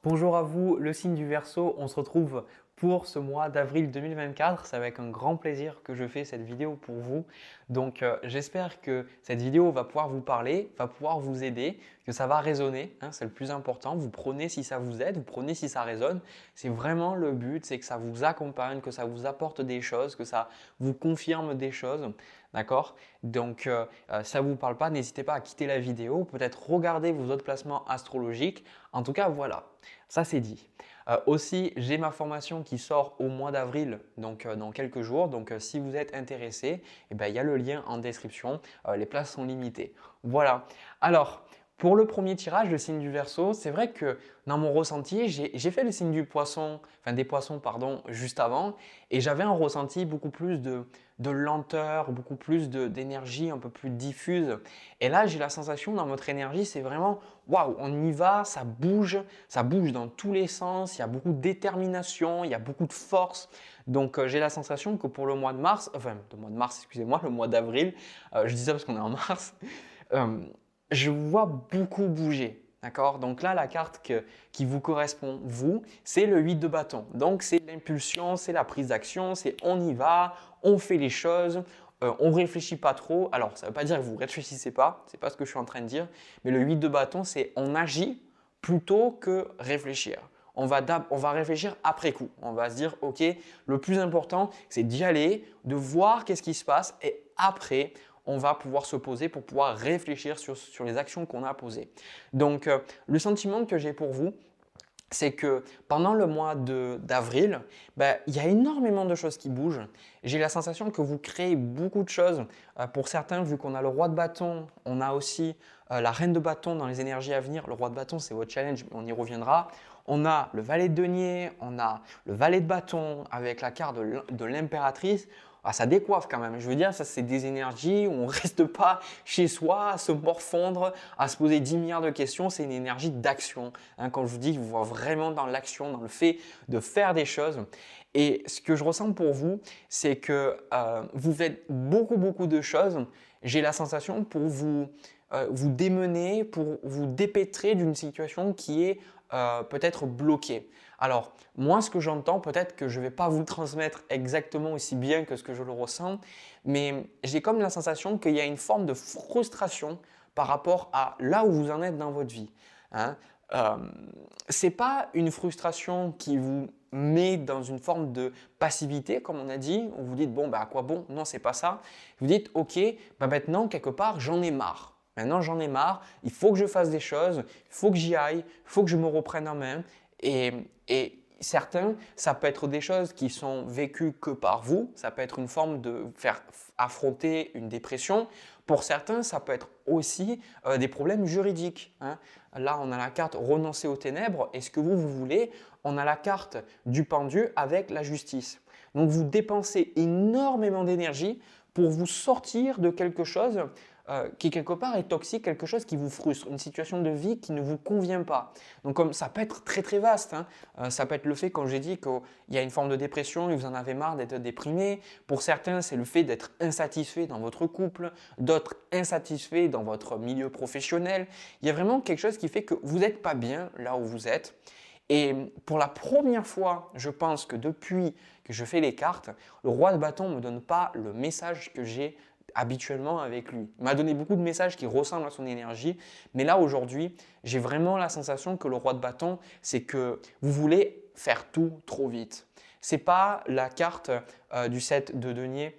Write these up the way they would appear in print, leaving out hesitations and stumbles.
Bonjour à vous, le signe du Verseau. On se retrouve pour ce mois d'avril 2024. C'est avec un grand plaisir que je fais cette vidéo pour vous. Donc, j'espère que cette vidéo va pouvoir vous parler, va pouvoir vous aider, que ça va résonner, hein, c'est le plus important. Vous prenez si ça vous aide, vous prenez si ça résonne. C'est vraiment le but, c'est que ça vous accompagne, que ça vous apporte des choses, que ça vous confirme des choses. D'accord? Donc, ça ne vous parle pas, n'hésitez pas à quitter la vidéo, peut-être regarder vos autres placements astrologiques. En tout cas, voilà, ça c'est dit. Aussi, j'ai ma formation qui sort au mois d'avril, donc dans quelques jours. Donc, si vous êtes intéressé, eh ben, il y a le lien en description. Les places sont limitées. Voilà. Alors, pour le premier tirage, le signe du Verseau, c'est vrai que dans mon ressenti, j'ai fait le signe du poisson, enfin des poissons, pardon, juste avant, et j'avais un ressenti beaucoup plus de lenteur, beaucoup plus d'énergie un peu plus diffuse. Et là, j'ai la sensation dans votre énergie, c'est vraiment waouh, on y va, ça bouge dans tous les sens, il y a beaucoup de détermination, il y a beaucoup de force. Donc, j'ai la sensation que pour le mois de mars, enfin, le mois de mars, excusez-moi, le mois d'avril, je dis ça parce qu'on est en mars, euh, je vois beaucoup bouger. D'accord? Donc là, la carte qui vous correspond, vous, c'est le 8 de bâton. Donc, c'est l'impulsion, c'est la prise d'action, c'est on y va, on fait les choses, on ne réfléchit pas trop. Alors, ça ne veut pas dire que vous ne réfléchissez pas, ce n'est pas ce que je suis en train de dire, mais le 8 de bâton, c'est on agit plutôt que réfléchir. On va réfléchir après coup. On va se dire, OK, le plus important, c'est d'y aller, de voir qu'est-ce qui se passe et après, on va pouvoir se poser pour pouvoir réfléchir sur les actions qu'on a posées. Donc, le sentiment que j'ai pour vous, c'est que pendant le mois d'avril, il y a énormément de choses qui bougent. J'ai la sensation que vous créez beaucoup de choses. Pour certains, vu qu'on a le roi de bâton, on a aussi la reine de bâton dans les énergies à venir. Le roi de bâton, c'est votre challenge, mais on y reviendra. On a le valet de denier, on a le valet de bâton avec la carte de l'impératrice. Ah, ça décoiffe quand même. Je veux dire, ça c'est des énergies où on ne reste pas chez soi à se morfondre, à se poser 10 milliards de questions. C'est une énergie d'action. Hein, quand je vous dis, je vous vois vraiment dans l'action, dans le fait de faire des choses. Et ce que je ressens pour vous, c'est que vous faites beaucoup de choses. J'ai la sensation pour vous démener, pour vous dépêtrer d'une situation qui est peut-être bloquée. Alors, moi, ce que j'entends, peut-être que je ne vais pas vous le transmettre exactement aussi bien que ce que je le ressens, mais j'ai comme la sensation qu'il y a une forme de frustration par rapport à là où vous en êtes dans votre vie. Hein. Ce n'est pas une frustration qui vous met dans une forme de passivité, comme on a dit, où vous dites, bon, à quoi bon? Non, c'est pas ça. Vous dites, ok, maintenant, quelque part, j'en ai marre. Maintenant, j'en ai marre, il faut que je fasse des choses, il faut que j'y aille, il faut que je me reprenne en main. Et certains, ça peut être des choses qui sont vécues que par vous, ça peut être une forme de faire affronter une dépression. Pour certains, ça peut être aussi des problèmes juridiques. Hein. Là, on a la carte renoncer aux ténèbres. Est-ce que vous voulez? On a la carte du pendu avec la justice. Donc, vous dépensez énormément d'énergie pour vous sortir de quelque chose qui quelque part est toxique, quelque chose qui vous frustre, une situation de vie qui ne vous convient pas. Donc comme ça peut être très vaste, hein. Ça peut être le fait, comme j'ai dit, qu'il y a une forme de dépression et vous en avez marre d'être déprimé. Pour certains, c'est le fait d'être insatisfait dans votre couple, d'autres insatisfaits dans votre milieu professionnel. Il y a vraiment quelque chose qui fait que vous n'êtes pas bien là où vous êtes. Et pour la première fois, je pense que depuis que je fais les cartes, le roi de bâton ne me donne pas le message que j'ai habituellement avec lui. Il m'a donné beaucoup de messages qui ressemblent à son énergie, mais là aujourd'hui, j'ai vraiment la sensation que le roi de bâton, c'est que vous voulez faire tout trop vite. Ce n'est pas la carte du 7 de denier,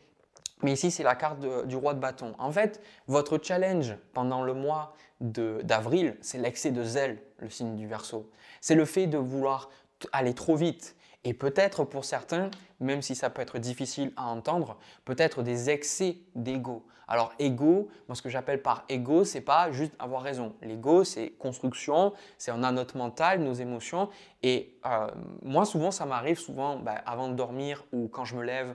mais ici c'est la carte du roi de bâton. En fait, votre challenge pendant le mois d'avril, c'est l'excès de zèle, le signe du Verseau. C'est le fait de vouloir aller trop vite. Et peut-être pour certains, même si ça peut être difficile à entendre, peut-être des excès d'ego. Alors ego, moi ce que j'appelle par ego, c'est pas juste avoir raison. L'ego, c'est construction, c'est on a notre mental, nos émotions. Et moi souvent, ça m'arrive souvent avant de dormir ou quand je me lève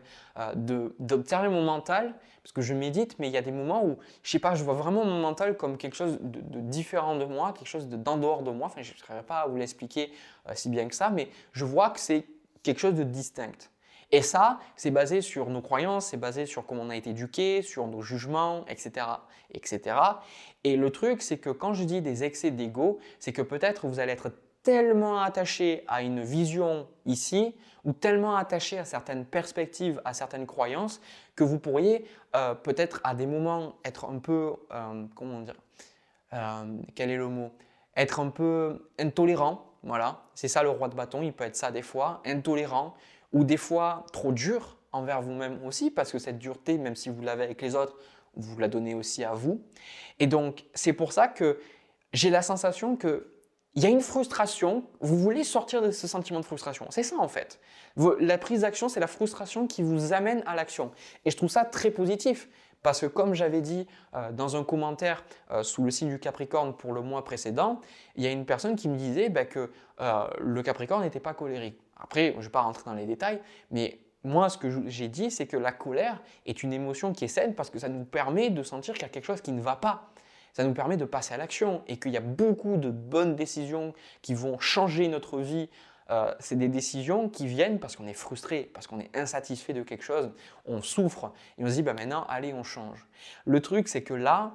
d'observer mon mental, parce que je médite, mais il y a des moments où je sais pas, je vois vraiment mon mental comme quelque chose de différent de moi, quelque chose d'en dehors de moi. Enfin, je ne saurais pas à vous l'expliquer si bien que ça, mais je vois que c'est quelque chose de distinct. Et ça, c'est basé sur nos croyances, c'est basé sur comment on a été éduqué, sur nos jugements, etc., etc. Et le truc, c'est que quand je dis des excès d'ego, c'est que peut-être vous allez être tellement attaché à une vision ici ou tellement attaché à certaines perspectives, à certaines croyances que vous pourriez peut-être à des moments être un peu, comment dire, quel est le mot? Être un peu intolérant, voilà, c'est ça le roi de bâton, il peut être ça des fois, intolérant ou des fois trop dur envers vous-même aussi parce que cette dureté, même si vous l'avez avec les autres, vous la donnez aussi à vous. Et donc, c'est pour ça que j'ai la sensation que il y a une frustration, vous voulez sortir de ce sentiment de frustration. C'est ça en fait. La prise d'action, c'est la frustration qui vous amène à l'action. Et je trouve ça très positif parce que comme j'avais dit dans un commentaire sous le signe du Capricorne pour le mois précédent, il y a une personne qui me disait que le Capricorne n'était pas colérique. Après, je ne vais pas rentrer dans les détails, mais moi, ce que j'ai dit, c'est que la colère est une émotion qui est saine parce que ça nous permet de sentir qu'il y a quelque chose qui ne va pas. Ça nous permet de passer à l'action et qu'il y a beaucoup de bonnes décisions qui vont changer notre vie. C'est des décisions qui viennent parce qu'on est frustré, parce qu'on est insatisfait de quelque chose, on souffre et on se dit maintenant, allez, on change. Le truc, c'est que là,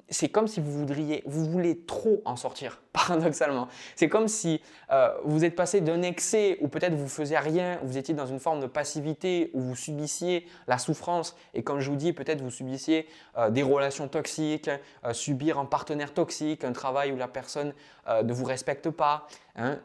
c'est comme si vous voulez trop en sortir, paradoxalement. C'est comme si vous êtes passé d'un excès où peut-être vous faisiez rien, où vous étiez dans une forme de passivité, où vous subissiez la souffrance et comme je vous dis, peut-être vous subissiez des relations toxiques, subir un partenaire toxique, un travail où la personne ne vous respecte pas. Hein,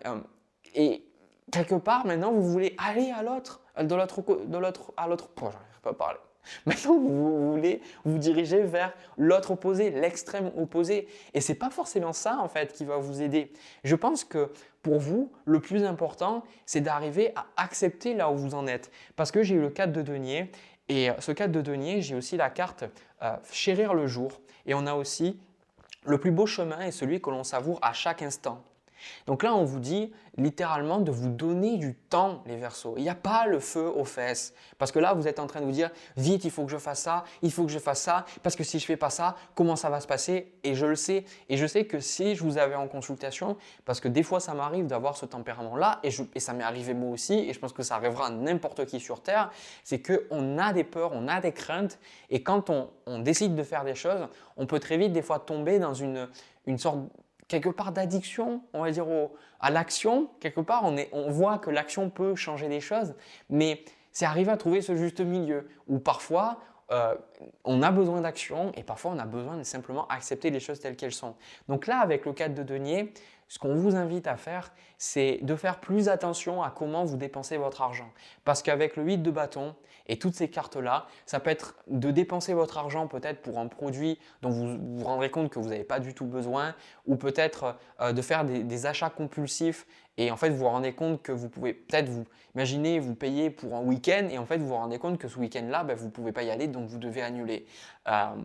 et quelque part, maintenant, vous voulez aller à l'autre, à l'autre, j'arrive pas à parler. Maintenant, vous voulez vous diriger vers l'autre opposé, l'extrême opposé. Et ce n'est pas forcément ça, en fait, qui va vous aider. Je pense que pour vous, le plus important, c'est d'arriver à accepter là où vous en êtes. Parce que j'ai eu le 4 de denier. Et ce 4 de denier, j'ai aussi la carte chérir le jour. Et on a aussi le plus beau chemin est celui que l'on savoure à chaque instant. Donc là, on vous dit littéralement de vous donner du temps, les Verseaux. Il n'y a pas le feu aux fesses. Parce que là, vous êtes en train de vous dire, vite, il faut que je fasse ça, il faut que je fasse ça, parce que si je ne fais pas ça, comment ça va se passer? Et je le sais. Et je sais que si je vous avais en consultation, parce que des fois, ça m'arrive d'avoir ce tempérament-là, et ça m'est arrivé moi aussi, et je pense que ça arrivera à n'importe qui sur Terre, c'est qu'on a des peurs, on a des craintes, et quand on décide de faire des choses, on peut très vite des fois tomber dans une sorte quelque part d'addiction, on va dire, à l'action. Quelque part, on voit que l'action peut changer les choses, mais c'est arriver à trouver ce juste milieu où parfois, on a besoin d'action et parfois, on a besoin de simplement accepter les choses telles qu'elles sont. Donc là, avec le 4 de denier, ce qu'on vous invite à faire, c'est de faire plus attention à comment vous dépensez votre argent. Parce qu'avec le 8 de bâton et toutes ces cartes-là, ça peut être de dépenser votre argent peut-être pour un produit dont vous vous rendrez compte que vous n'avez pas du tout besoin ou peut-être de faire des achats compulsifs et en fait vous vous rendez compte que vous pouvez peut-être vous payer pour un week-end et en fait vous vous rendez compte que ce week-end-là, vous ne pouvez pas y aller donc vous devez annuler.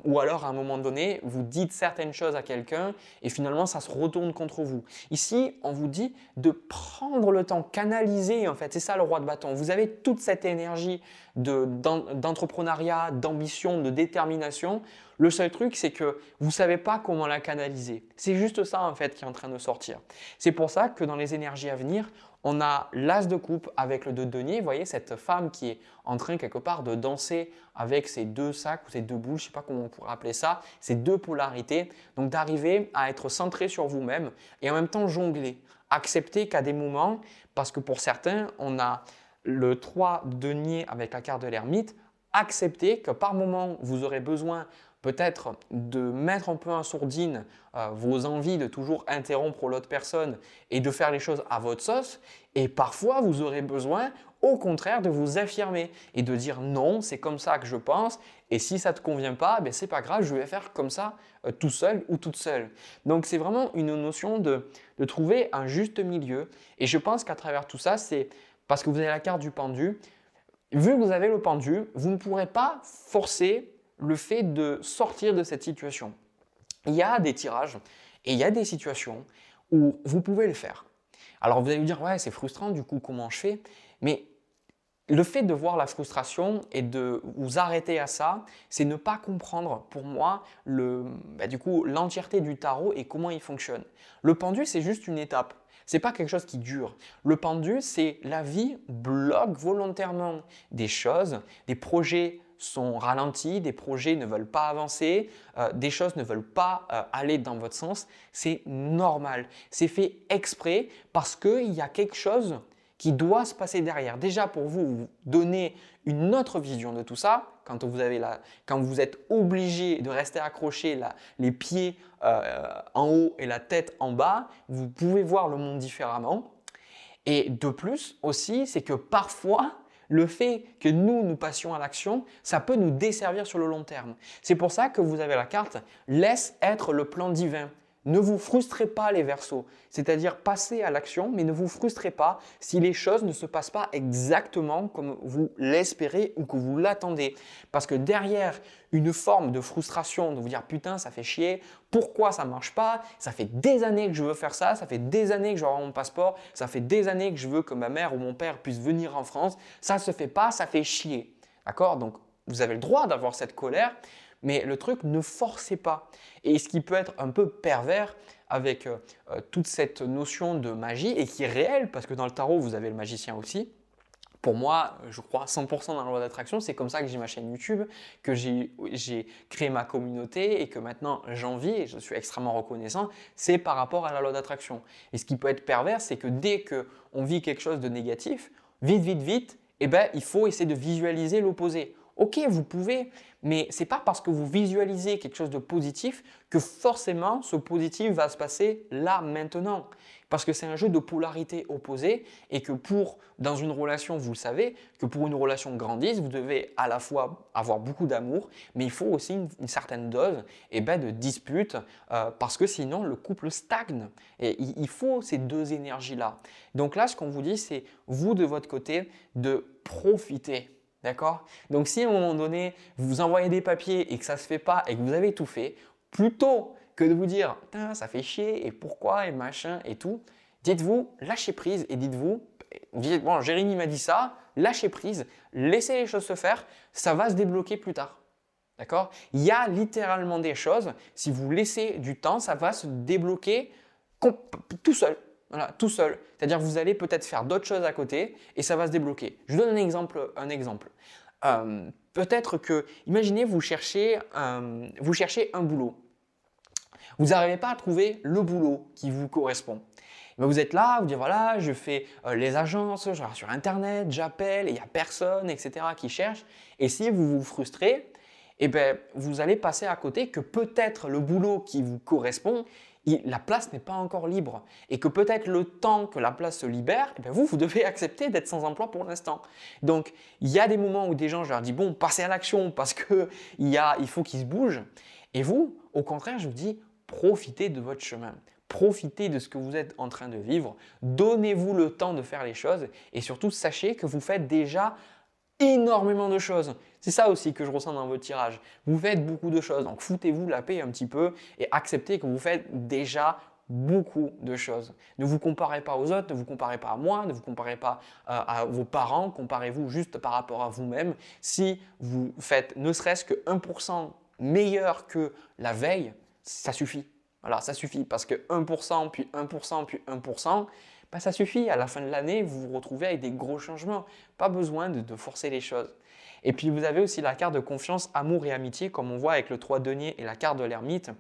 Ou alors à un moment donné, vous dites certaines choses à quelqu'un et finalement ça se retourne contre vous. Ici, on vous dit de prendre le temps, canaliser en fait, c'est ça le roi de bâton. Vous avez toute cette énergie d'entrepreneuriat, d'ambition, de détermination. Le seul truc, c'est que vous ne savez pas comment la canaliser. C'est juste ça en fait qui est en train de sortir. C'est pour ça que dans les énergies à venir, on a l'as de coupe avec le 2 de denier. Vous voyez cette femme qui est en train quelque part de danser avec ces deux sacs ou ces deux boules, je ne sais pas comment on pourrait appeler ça, ces deux polarités. Donc d'arriver à être centré sur vous-même et en même temps jongler. Accepter qu'à des moments, parce que pour certains, on a le 3 de denier avec la carte de l'ermite, accepter que par moment, vous aurez besoin peut-être de mettre un peu en sourdine vos envies de toujours interrompre l'autre personne et de faire les choses à votre sauce. Et parfois, vous aurez besoin, au contraire, de vous affirmer et de dire non, c'est comme ça que je pense. Et si ça ne te convient pas, ce n'est pas grave, je vais faire comme ça tout seul ou toute seule. Donc, c'est vraiment une notion de trouver un juste milieu. Et je pense qu'à travers tout ça, c'est parce que vous avez la carte du pendu. Vu que vous avez le pendu, vous ne pourrez pas forcer le fait de sortir de cette situation. Il y a des tirages et il y a des situations où vous pouvez le faire. Alors vous allez me dire, ouais, c'est frustrant, du coup, comment je fais? Mais le fait de voir la frustration et de vous arrêter à ça, c'est ne pas comprendre pour moi l'entièreté du tarot et comment il fonctionne. Le pendu, c'est juste une étape. Ce n'est pas quelque chose qui dure. Le pendu, c'est la vie bloque volontairement des choses, des projets sont ralentis, des projets ne veulent pas avancer, des choses ne veulent pas aller dans votre sens, c'est normal. C'est fait exprès parce qu'il y a quelque chose qui doit se passer derrière. Déjà pour vous donner une autre vision de tout ça, quand vous êtes obligé de rester accroché les pieds en haut et la tête en bas, vous pouvez voir le monde différemment. Et de plus aussi, c'est que parfois, le fait que nous passions à l'action, ça peut nous desservir sur le long terme. C'est pour ça que vous avez la carte « Laisse être le plan divin ». Ne vous frustrez pas les Verseaux, c'est-à-dire passez à l'action, mais ne vous frustrez pas si les choses ne se passent pas exactement comme vous l'espérez ou que vous l'attendez. Parce que derrière une forme de frustration, de vous dire « putain, ça fait chier, pourquoi ça ne marche pas? Ça fait des années que je veux faire ça, ça fait des années que je veux avoir mon passeport, ça fait des années que je veux que ma mère ou mon père puissent venir en France, ça ne se fait pas, ça fait chier. » D'accord? Donc, vous avez le droit d'avoir cette colère, mais le truc, ne forcez pas. Et ce qui peut être un peu pervers avec toute cette notion de magie et qui est réelle, parce que dans le tarot, vous avez le magicien aussi. Pour moi, je crois 100% dans la loi d'attraction. C'est comme ça que j'ai ma chaîne YouTube, que j'ai créé ma communauté et que maintenant j'en vis et je suis extrêmement reconnaissant. C'est par rapport à la loi d'attraction. Et ce qui peut être pervers, c'est que dès qu'on vit quelque chose de négatif, vite, eh ben, il faut essayer de visualiser l'opposé. Ok, vous pouvez, mais ce n'est pas parce que vous visualisez quelque chose de positif que forcément ce positif va se passer là, maintenant. Parce que c'est un jeu de polarité opposée et que dans une relation, vous le savez, que pour une relation grandisse, vous devez à la fois avoir beaucoup d'amour, mais il faut aussi une certaine dose de dispute parce que sinon le couple stagne. Et il faut ces deux énergies-là. Donc là, ce qu'on vous dit, c'est vous de votre côté de profiter. D'accord? Donc si à un moment donné, vous vous envoyez des papiers et que ça ne se fait pas et que vous avez tout fait, plutôt que de vous dire « putain, ça fait chier et pourquoi et machin et tout », dites-vous « lâchez prise » et dites-vous « bon, Jérémy m'a dit ça, lâchez prise, laissez les choses se faire, ça va se débloquer plus tard. » D'accord? Il y a littéralement des choses, si vous laissez du temps, ça va se débloquer tout seul. Voilà, tout seul. C'est-à-dire que vous allez peut-être faire d'autres choses à côté et ça va se débloquer. Je vous donne un exemple. Peut-être que, imaginez, vous cherchez un boulot. Vous n'arrivez pas à trouver le boulot qui vous correspond. Mais vous êtes là, vous dites voilà, je fais les agences, je regarde sur Internet, j'appelle et il n'y a personne, etc. qui cherche. Et si vous vous frustrez, eh ben, vous allez passer à côté que peut-être le boulot qui vous correspond, la place n'est pas encore libre et que peut-être le temps que la place se libère, eh bien vous devez accepter d'être sans emploi pour l'instant. Donc, il y a des moments où des gens, je leur dis bon, passez à l'action parce qu'il faut qu'ils se bougent. Et vous, au contraire, je vous dis profitez de votre chemin. Profitez de ce que vous êtes en train de vivre. Donnez-vous le temps de faire les choses et surtout, sachez que vous faites déjà énormément de choses. C'est ça aussi que je ressens dans votre tirage. Vous faites beaucoup de choses, donc foutez-vous la paix un petit peu et acceptez que vous faites déjà beaucoup de choses. Ne vous comparez pas aux autres, ne vous comparez pas à moi, ne vous comparez pas à vos parents, comparez-vous juste par rapport à vous-même. Si vous faites ne serait-ce que 1% meilleur que la veille, ça suffit. Voilà, ça suffit parce que 1%, puis 1%, puis 1%, ça suffit. À la fin de l'année, vous vous retrouvez avec des gros changements. Pas besoin de forcer les choses. Et puis, vous avez aussi la carte de confiance, amour et amitié, comme on voit avec le 3 de denier et la carte de l'ermite.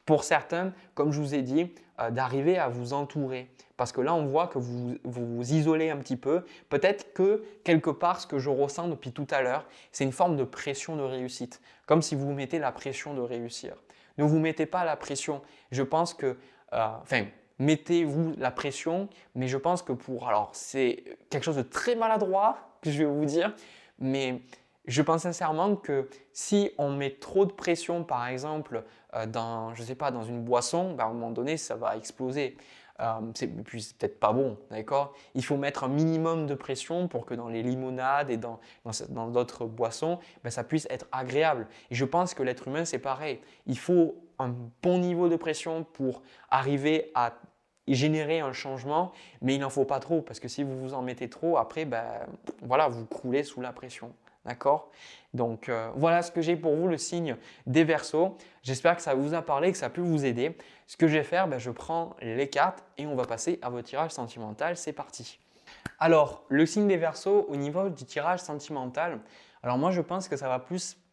Pour certains, comme je vous ai dit, d'arriver à vous entourer. Parce que là, on voit que vous vous isolez un petit peu. Peut-être que quelque part, ce que je ressens depuis tout à l'heure, c'est une forme de pression de réussite. Comme si vous vous mettez la pression de réussir. Ne vous mettez pas la pression. Je pense que… mettez-vous la pression, mais je pense que alors c'est quelque chose de très maladroit que je vais vous dire, mais je pense sincèrement que si on met trop de pression, par exemple, dans une boisson, à un moment donné, ça va exploser. Puis c'est peut-être pas bon, d'accord? Il faut mettre un minimum de pression pour que dans les limonades et dans d'autres boissons, ça puisse être agréable. Et je pense que l'être humain, c'est pareil. Il faut un bon niveau de pression pour arriver à générer un changement, mais il n'en faut pas trop parce que si vous vous en mettez trop, après, voilà, vous croulez sous la pression. D'accord? Donc, voilà ce que j'ai pour vous, le signe des Verseaux. J'espère que ça vous a parlé, que ça a pu vous aider. Ce que je vais faire, je prends les cartes et on va passer à votre tirage sentimental. C'est parti. Alors, le signe des Verseaux, au niveau du tirage sentimental, Alors moi, je pense que ça va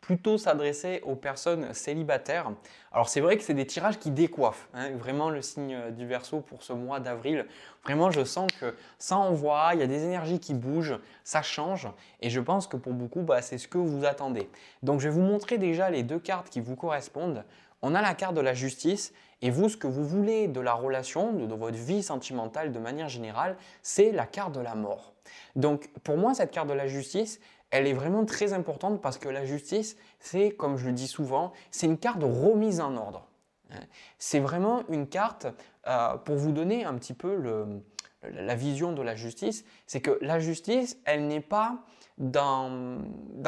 plutôt s'adresser aux personnes célibataires. Alors c'est vrai que c'est des tirages qui décoiffent, hein, vraiment le signe du Verseau pour ce mois d'avril. Vraiment, je sens que ça envoie, il y a des énergies qui bougent, ça change et je pense que pour beaucoup, c'est ce que vous attendez. Donc je vais vous montrer déjà les deux cartes qui vous correspondent. On a la carte de la justice et vous, ce que vous voulez de la relation, de votre vie sentimentale de manière générale, c'est la carte de la mort. Donc pour moi, cette carte de la justice, elle est vraiment très importante parce que la justice, c'est, comme je le dis souvent, c'est une carte de remise en ordre. C'est vraiment une carte pour vous donner un petit peu la vision de la justice, c'est que la justice, elle n'est pas dans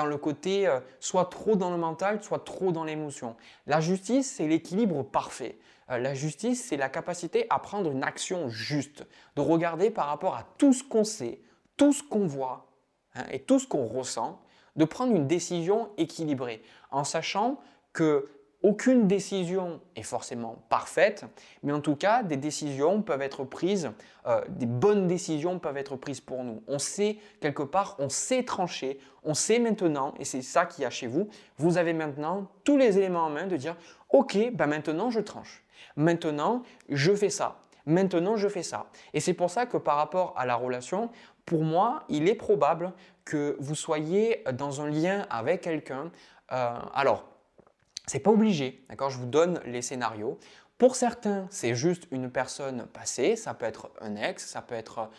le côté soit trop dans le mental, soit trop dans l'émotion. La justice, c'est l'équilibre parfait. La justice, c'est la capacité à prendre une action juste, de regarder par rapport à tout ce qu'on sait, tout ce qu'on voit, hein, et tout ce qu'on ressent, de prendre une décision équilibrée, en sachant que aucune décision est forcément parfaite, mais en tout cas, des décisions peuvent être prises, des bonnes décisions peuvent être prises pour nous. On sait quelque part, on sait trancher, on sait maintenant, et c'est ça qu'il y a chez vous, vous avez maintenant tous les éléments en main de dire « Ok, maintenant je tranche, maintenant je fais ça, maintenant je fais ça ». Et c'est pour ça que par rapport à la relation, pour moi, il est probable que vous soyez dans un lien avec quelqu'un. Ce n'est pas obligé, d'accord? Je vous donne les scénarios. Pour certains, c'est juste une personne passée, ça peut être un ex, ça peut être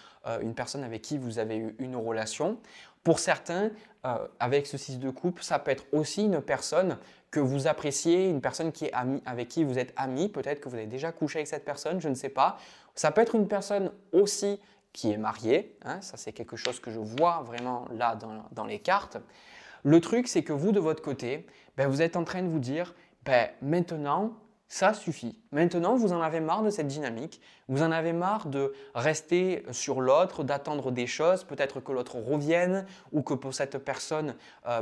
une personne avec qui vous avez eu une relation. Pour certains, avec ce 6 de coupe, ça peut être aussi une personne que vous appréciez, une personne qui est amie, avec qui vous êtes ami, peut-être que vous avez déjà couché avec cette personne, je ne sais pas. Ça peut être une personne aussi qui est mariée, hein, ça c'est quelque chose que je vois vraiment là dans les cartes. Le truc, c'est que vous, de votre côté, vous êtes en train de vous dire maintenant, ça suffit. Maintenant, vous en avez marre de cette dynamique. Vous en avez marre de rester sur l'autre, d'attendre des choses, peut-être que l'autre revienne ou que pour cette personne,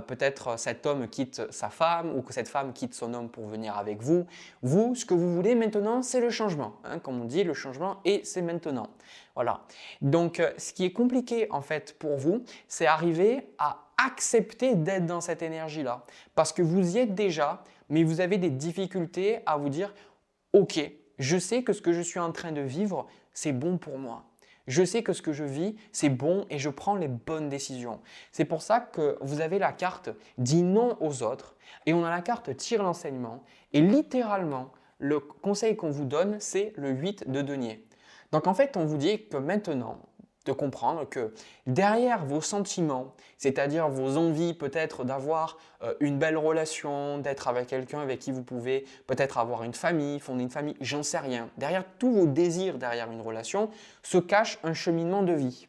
peut-être cet homme quitte sa femme ou que cette femme quitte son homme pour venir avec vous. Vous, ce que vous voulez maintenant, c'est le changement. Hein, comme on dit, le changement et c'est maintenant. Voilà. Donc, ce qui est compliqué en fait pour vous, c'est arriver à accepter d'être dans cette énergie-là. Parce que vous y êtes déjà, mais vous avez des difficultés à vous dire « Ok, je sais que ce que je suis en train de vivre, c'est bon pour moi. Je sais que ce que je vis, c'est bon et je prends les bonnes décisions. » C'est pour ça que vous avez la carte « Dis non aux autres » et on a la carte « Tire l'enseignement » et littéralement, le conseil qu'on vous donne, c'est le 8 de denier. Donc en fait, on vous dit que maintenant, de comprendre que derrière vos sentiments, c'est-à-dire vos envies peut-être d'avoir une belle relation, d'être avec quelqu'un avec qui vous pouvez peut-être avoir une famille, fonder une famille, j'en sais rien. Derrière tous vos désirs, derrière une relation, se cache un cheminement de vie.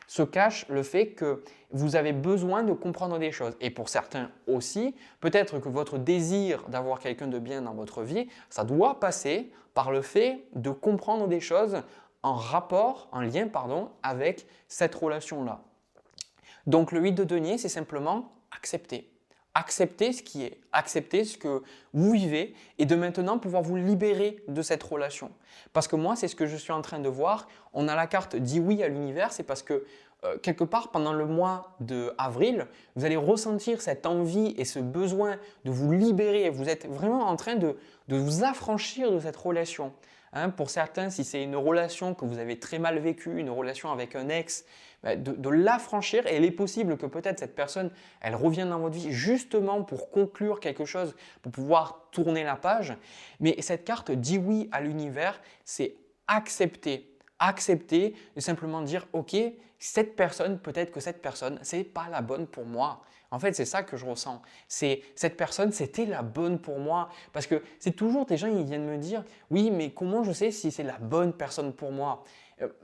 Se cache le fait que vous avez besoin de comprendre des choses. Et pour certains aussi, peut-être que votre désir d'avoir quelqu'un de bien dans votre vie, ça doit passer par le fait de comprendre des choses en lien avec cette relation-là. Donc le 8 de denier, c'est simplement accepter. Accepter ce qui est, accepter ce que vous vivez et de maintenant pouvoir vous libérer de cette relation. Parce que moi, c'est ce que je suis en train de voir. On a la carte « Dis oui à l'univers », c'est parce que quelque part pendant le mois d'avril, vous allez ressentir cette envie et ce besoin de vous libérer. Vous êtes vraiment en train de vous affranchir de cette relation. Hein, pour certains, si c'est une relation que vous avez très mal vécue, une relation avec un ex, de l'affranchir. Et il est possible que peut-être cette personne, elle revienne dans votre vie justement pour conclure quelque chose, pour pouvoir tourner la page. Mais cette carte dit oui à l'univers, c'est accepter. Accepter et simplement dire « Ok, cette personne, peut-être que cette personne, ce n'est pas la bonne pour moi. » En fait, c'est ça que je ressens. C'est cette personne, c'était la bonne pour moi. Parce que c'est toujours des gens qui viennent me dire « Oui, mais comment je sais si c'est la bonne personne pour moi ?»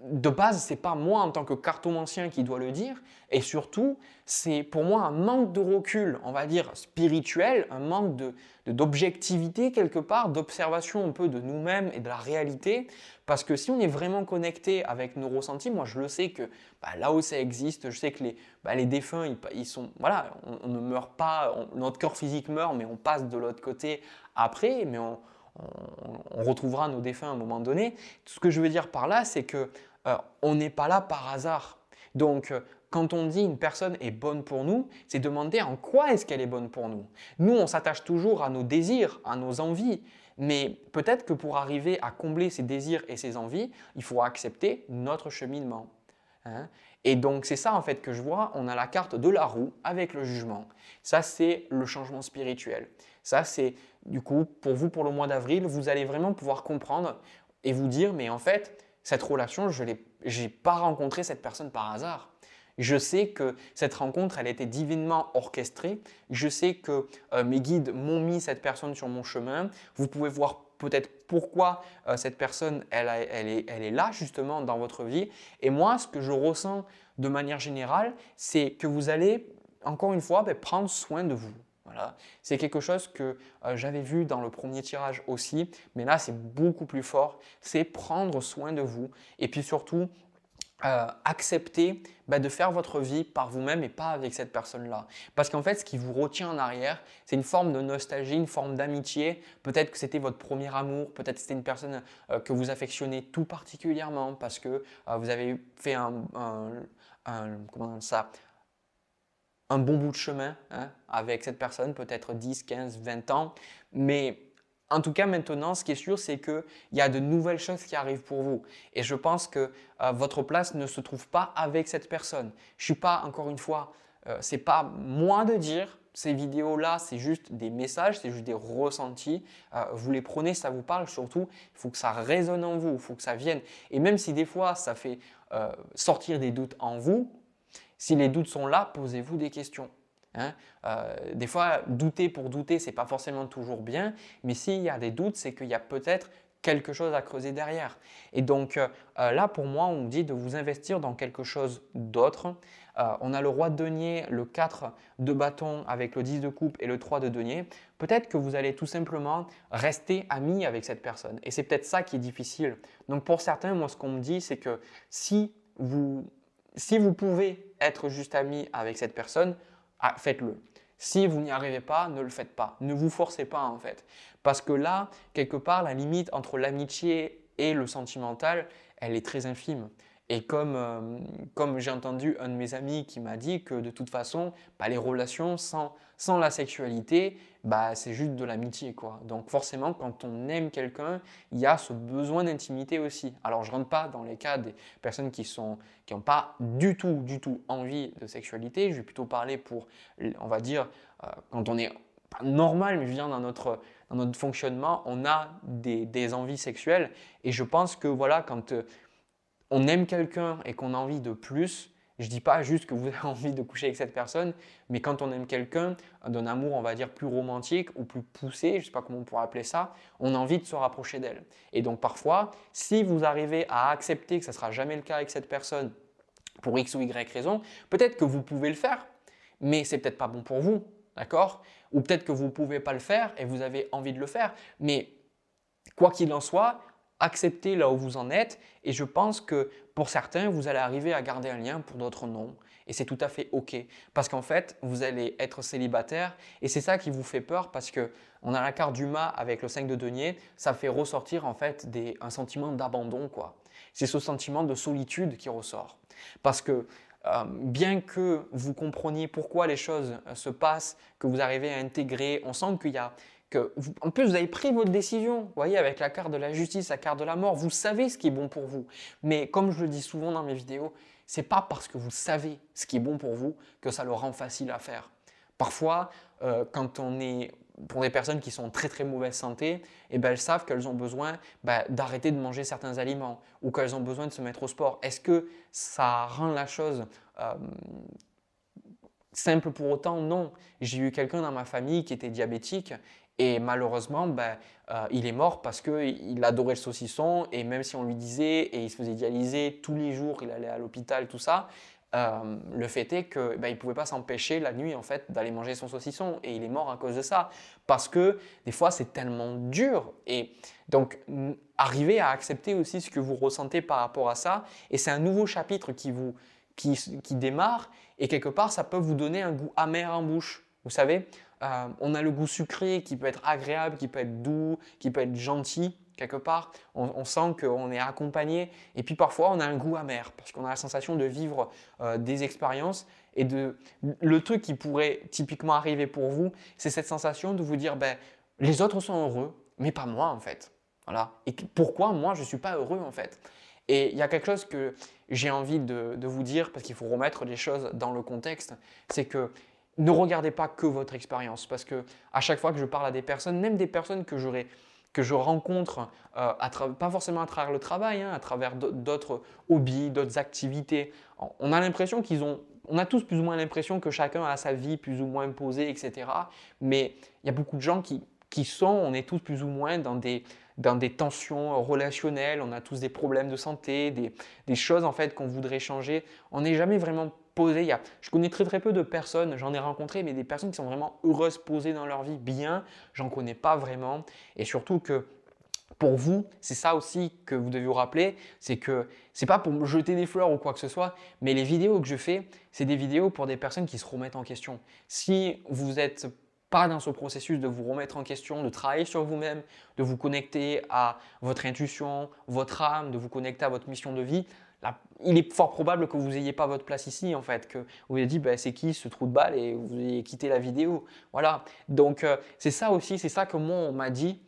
De base, ce n'est pas moi en tant que cartomancien qui dois le dire. Et surtout, c'est pour moi un manque de recul, on va dire spirituel, un manque d'objectivité quelque part, d'observation un peu de nous-mêmes et de la réalité. Parce que si on est vraiment connecté avec nos ressentis, moi je le sais que là où ça existe, je sais que les défunts, ils sont, voilà, on ne meurt pas, notre corps physique meurt, mais on passe de l'autre côté après, mais on retrouvera nos défunts à un moment donné. Ce que je veux dire par là, c'est que on n'est pas là par hasard. Donc, quand on dit une personne est bonne pour nous, c'est demander en quoi est-ce qu'elle est bonne pour nous. Nous, on s'attache toujours à nos désirs, à nos envies, mais peut-être que pour arriver à combler ces désirs et ces envies, il faut accepter notre cheminement. Hein. Et donc, c'est ça en fait que je vois. On a la carte de la roue avec le jugement. Ça, c'est le changement spirituel. Ça, c'est du coup, pour vous, pour le mois d'avril, vous allez vraiment pouvoir comprendre et vous dire, mais en fait, cette relation, je n'ai pas rencontré cette personne par hasard. Je sais que cette rencontre, elle a été divinement orchestrée. Je sais que mes guides m'ont mis cette personne sur mon chemin. Vous pouvez voir peut-être pourquoi cette personne, elle est là justement dans votre vie. Et moi, ce que je ressens de manière générale, c'est que vous allez, encore une fois, prendre soin de vous. Voilà. C'est quelque chose que j'avais vu dans le premier tirage aussi, mais là, c'est beaucoup plus fort. C'est prendre soin de vous et puis surtout, accepter de faire votre vie par vous-même et pas avec cette personne-là. Parce qu'en fait, ce qui vous retient en arrière, c'est une forme de nostalgie, une forme d'amitié. Peut-être que c'était votre premier amour, peut-être que c'était une personne que vous affectionnez tout particulièrement parce que vous avez fait comment on dit ça, un bon bout de chemin avec cette personne, peut-être 10, 15, 20 ans. Mais en tout cas, maintenant, ce qui est sûr, c'est qu'il y a de nouvelles choses qui arrivent pour vous. Et je pense que votre place ne se trouve pas avec cette personne. Je ne suis pas, encore une fois, ce n'est pas moi de dire, ces vidéos-là, c'est juste des messages, c'est juste des ressentis. Vous les prenez, ça vous parle. Surtout, il faut que ça résonne en vous, il faut que ça vienne. Et même si des fois, ça fait sortir des doutes en vous, si les doutes sont là, posez-vous des questions. Hein. Des fois, douter pour douter, ce n'est pas forcément toujours bien, mais s'il y a des doutes, c'est qu'il y a peut-être quelque chose à creuser derrière. Et donc là, pour moi, on me dit de vous investir dans quelque chose d'autre. On a le roi de denier, le 4 de bâton avec le 10 de coupe et le 3 de denier. Peut-être que vous allez tout simplement rester ami avec cette personne. Et c'est peut-être ça qui est difficile. Donc pour certains, moi, ce qu'on me dit, c'est que si vous pouvez être juste ami avec cette personne, faites-le. Si vous n'y arrivez pas, ne le faites pas. Ne vous forcez pas en fait. Parce que là, quelque part, la limite entre l'amitié et le sentimental, elle est très infime. Et comme j'ai entendu un de mes amis qui m'a dit que de toute façon, les relations sans la sexualité, c'est juste de l'amitié, quoi. Donc forcément, quand on aime quelqu'un, il y a ce besoin d'intimité aussi. Alors je ne rentre pas dans les cas des personnes qui n'ont pas du tout envie de sexualité. Je vais plutôt parler pour, on va dire, quand on est pas normal, mais je veux dire dans notre fonctionnement, on a des envies sexuelles. Et je pense que voilà, quand on aime quelqu'un et qu'on a envie de plus, je ne dis pas juste que vous avez envie de coucher avec cette personne, mais quand on aime quelqu'un d'un amour, on va dire, plus romantique ou plus poussé, je ne sais pas comment on pourrait appeler ça, on a envie de se rapprocher d'elle. Et donc parfois, si vous arrivez à accepter que ça ne sera jamais le cas avec cette personne pour X ou Y raison, peut-être que vous pouvez le faire, mais c'est peut-être pas bon pour vous, d'accord? Ou peut-être que vous ne pouvez pas le faire et vous avez envie de le faire, mais quoi qu'il en soit, acceptez là où vous en êtes et je pense que pour certains, vous allez arriver à garder un lien, pour d'autres non. Et c'est tout à fait OK parce qu'en fait, vous allez être célibataire et c'est ça qui vous fait peur parce qu'on a la carte du mât avec le 5 de denier, ça fait ressortir en fait un sentiment d'abandon, quoi. C'est ce sentiment de solitude qui ressort parce que bien que vous compreniez pourquoi les choses se passent, que vous arrivez à intégrer, on sent qu'il y a en plus, vous avez pris votre décision, vous voyez, avec la carte de la justice, la carte de la mort, vous savez ce qui est bon pour vous. Mais comme je le dis souvent dans mes vidéos, ce n'est pas parce que vous savez ce qui est bon pour vous que ça le rend facile à faire. Parfois, quand on est pour des personnes qui sont en très très mauvaise santé, elles savent qu'elles ont besoin d'arrêter de manger certains aliments ou qu'elles ont besoin de se mettre au sport. Est-ce que ça rend la chose simple pour autant? Non. J'ai eu quelqu'un dans ma famille qui était diabétique et malheureusement, il est mort parce qu'il adorait le saucisson et même si on lui disait et il se faisait dialyser tous les jours, il allait à l'hôpital, tout ça, le fait est qu'il ne pouvait pas s'empêcher la nuit en fait d'aller manger son saucisson et il est mort à cause de ça parce que des fois c'est tellement dur et donc arrivez à accepter aussi ce que vous ressentez par rapport à ça et c'est un nouveau chapitre qui démarre et quelque part ça peut vous donner un goût amer en bouche, vous savez. On a le goût sucré qui peut être agréable, qui peut être doux, qui peut être gentil. quelque part. On sent qu'on est accompagné. Et puis parfois, on a un goût amer parce qu'on a la sensation de vivre des expériences. Et le truc qui pourrait typiquement arriver pour vous, c'est cette sensation de vous dire ben, les autres sont heureux, mais pas moi en fait. Voilà. Et pourquoi moi je ne suis pas heureux en fait? Et il y a quelque chose que j'ai envie de vous dire parce qu'il faut remettre les choses dans le contexte, c'est que ne regardez pas que votre expérience parce que à chaque fois que je parle à des personnes, même des personnes que je rencontre, pas forcément à travers le travail, hein, à travers d'autres hobbies, d'autres activités, on a l'impression on a tous plus ou moins l'impression que chacun a sa vie plus ou moins posée, etc. Mais il y a beaucoup de gens on est tous plus ou moins dans des tensions relationnelles, on a tous des problèmes de santé, des choses en fait qu'on voudrait changer. On n'est jamais vraiment posé. Je connais très très peu de personnes, j'en ai rencontré, mais des personnes qui sont vraiment heureuses, posées dans leur vie, bien, j'en connais pas vraiment. Et surtout que pour vous, c'est ça aussi que vous devez vous rappeler, c'est que c'est pas pour me jeter des fleurs ou quoi que ce soit, mais les vidéos que je fais, c'est des vidéos pour des personnes qui se remettent en question. Si vous êtes pas dans ce processus de vous remettre en question, de travailler sur vous-même, de vous connecter à votre intuition, votre âme, de vous connecter à votre mission de vie, là, il est fort probable que vous n'ayez pas votre place ici en fait, que vous ayez dit ben, c'est qui ce trou de balle et vous ayez quitté la vidéo. Voilà, donc c'est ça aussi, c'est ça que moi on m'a dit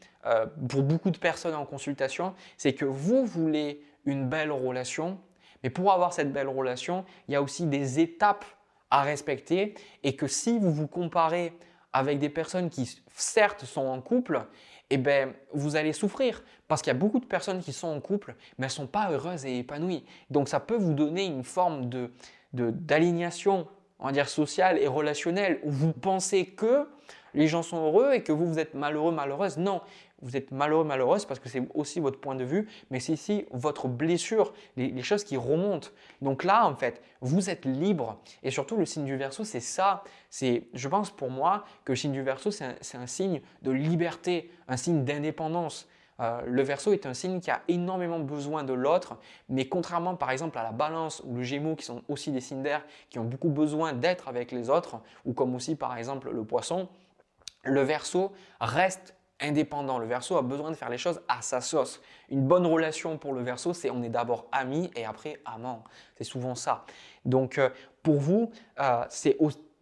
pour beaucoup de personnes en consultation, c'est que vous voulez une belle relation, mais pour avoir cette belle relation, il y a aussi des étapes à respecter et que si vous vous comparez avec des personnes qui certes sont en couple, eh ben, vous allez souffrir parce qu'il y a beaucoup de personnes qui sont en couple mais elles ne sont pas heureuses et épanouies. Donc ça peut vous donner une forme d'alignation, on va dire sociale et relationnelle où vous pensez que les gens sont heureux et que vous êtes malheureux, malheureuse. Non, vous êtes malheureux, malheureuse parce que c'est aussi votre point de vue, mais c'est ici votre blessure, les choses qui remontent. Donc là, en fait, vous êtes libre. Et surtout, le signe du Verseau, c'est ça. Je pense pour moi que le signe du Verseau, c'est un signe de liberté, un signe d'indépendance. Le Verseau est un signe qui a énormément besoin de l'autre, mais contrairement par exemple à la Balance ou le Gémeaux, qui sont aussi des signes d'air, qui ont beaucoup besoin d'être avec les autres, ou comme aussi par exemple le Poisson, le Verseau reste indépendant. Le Verseau a besoin de faire les choses à sa sauce. Une bonne relation pour le Verseau, c'est on est d'abord amis et après amants. C'est souvent ça. Donc pour vous, c'est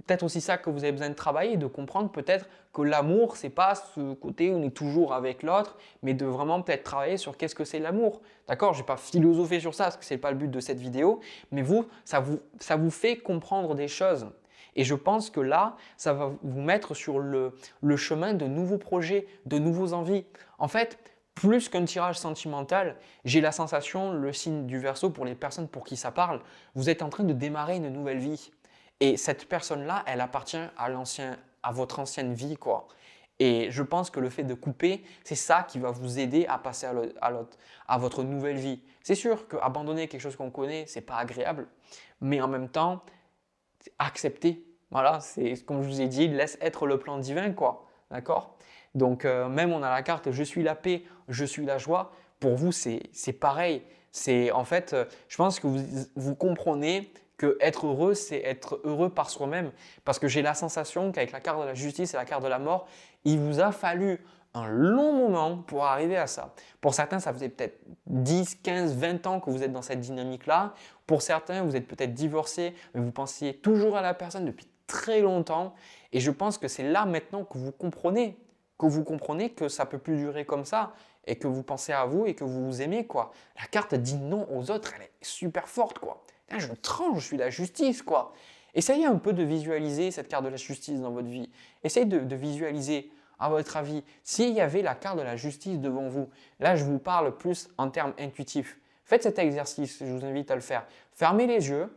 peut-être aussi ça que vous avez besoin de travailler, de comprendre peut-être que l'amour, ce n'est pas ce côté où on est toujours avec l'autre, mais de vraiment peut-être travailler sur qu'est-ce que c'est l'amour. D'accord? Je ne vais pas philosopher sur ça parce que ce n'est pas le but de cette vidéo, mais vous, ça vous fait comprendre des choses. Et je pense que là, ça va vous mettre sur le chemin de nouveaux projets, de nouveaux envies. En fait, plus qu'un tirage sentimental, j'ai la sensation, le signe du Verseau, pour les personnes pour qui ça parle, vous êtes en train de démarrer une nouvelle vie. Et cette personne-là, elle appartient à votre ancienne vie, quoi. Et je pense que le fait de couper, c'est ça qui va vous aider à passer à votre nouvelle vie. C'est sûr qu'abandonner quelque chose qu'on connaît, ce n'est pas agréable, mais en même temps, accepter. Voilà, c'est comme je vous ai dit, laisse être le plan divin, quoi. D'accord? Donc, même on a la carte je suis la paix, je suis la joie. Pour vous, c'est pareil. En fait, je pense que vous comprenez que être heureux, c'est être heureux par soi-même. Parce que j'ai la sensation qu'avec la carte de la justice et la carte de la mort, il vous a fallu un long moment pour arriver à ça. Pour certains, ça faisait peut-être 10, 15, 20 ans que vous êtes dans cette dynamique-là. Pour certains, vous êtes peut-être divorcé, mais vous pensiez toujours à la personne depuis très longtemps. Et je pense que c'est là maintenant que vous comprenez que ça ne peut plus durer comme ça et que vous pensez à vous et que vous vous aimez, quoi. La carte dit non aux autres, elle est super forte, quoi. Je tranche, je suis la justice, quoi. Essayez un peu de visualiser cette carte de la justice dans votre vie. Essayez de visualiser, à votre avis, s'il y avait la carte de la justice devant vous. Là, je vous parle plus en termes intuitifs. Faites cet exercice, je vous invite à le faire. Fermez les yeux.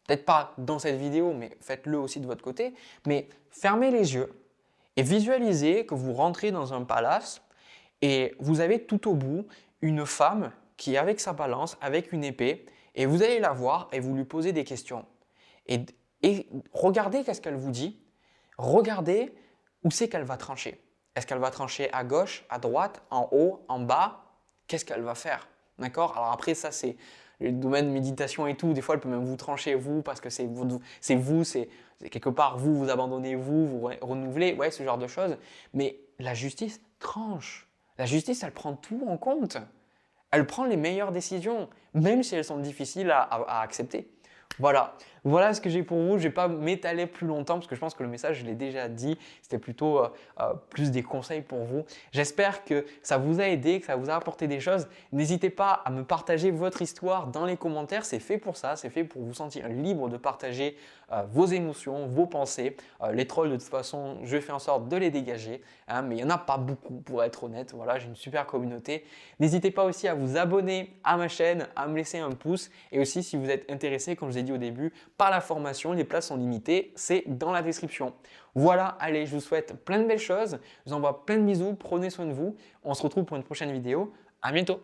Peut-être pas dans cette vidéo, mais faites-le aussi de votre côté. Mais fermez les yeux et visualisez que vous rentrez dans un palace et vous avez tout au bout une femme qui est avec sa balance, avec une épée, et vous allez la voir et vous lui posez des questions. Et regardez qu'est-ce qu'elle vous dit. Regardez où c'est qu'elle va trancher. Est-ce qu'elle va trancher à gauche, à droite, en haut, en bas? Qu'est-ce qu'elle va faire? D'accord? Alors après, ça c'est le domaine méditation et tout. Des fois, elle peut même vous trancher vous parce que c'est quelque part vous abandonnez vous renouvelez, ouais, ce genre de choses. Mais la justice tranche. La justice, elle prend tout en compte. Elle prend les meilleures décisions, même si elles sont difficiles à accepter. Voilà ce que j'ai pour vous. Je ne vais pas m'étaler plus longtemps parce que je pense que le message, je l'ai déjà dit. C'était plutôt plus des conseils pour vous. J'espère que ça vous a aidé, que ça vous a apporté des choses. N'hésitez pas à me partager votre histoire dans les commentaires. C'est fait pour ça. C'est fait pour vous sentir libre de partager vos émotions, vos pensées. Les trolls, de toute façon, je fais en sorte de les dégager. Hein, mais il n'y en a pas beaucoup pour être honnête. Voilà, j'ai une super communauté. N'hésitez pas aussi à vous abonner à ma chaîne, à me laisser un pouce. Et aussi, si vous êtes intéressé, comme je vous ai dit au début, par la formation, les places sont limitées, c'est dans la description. Voilà, allez, je vous souhaite plein de belles choses. Je vous envoie plein de bisous, prenez soin de vous. On se retrouve pour une prochaine vidéo. À bientôt.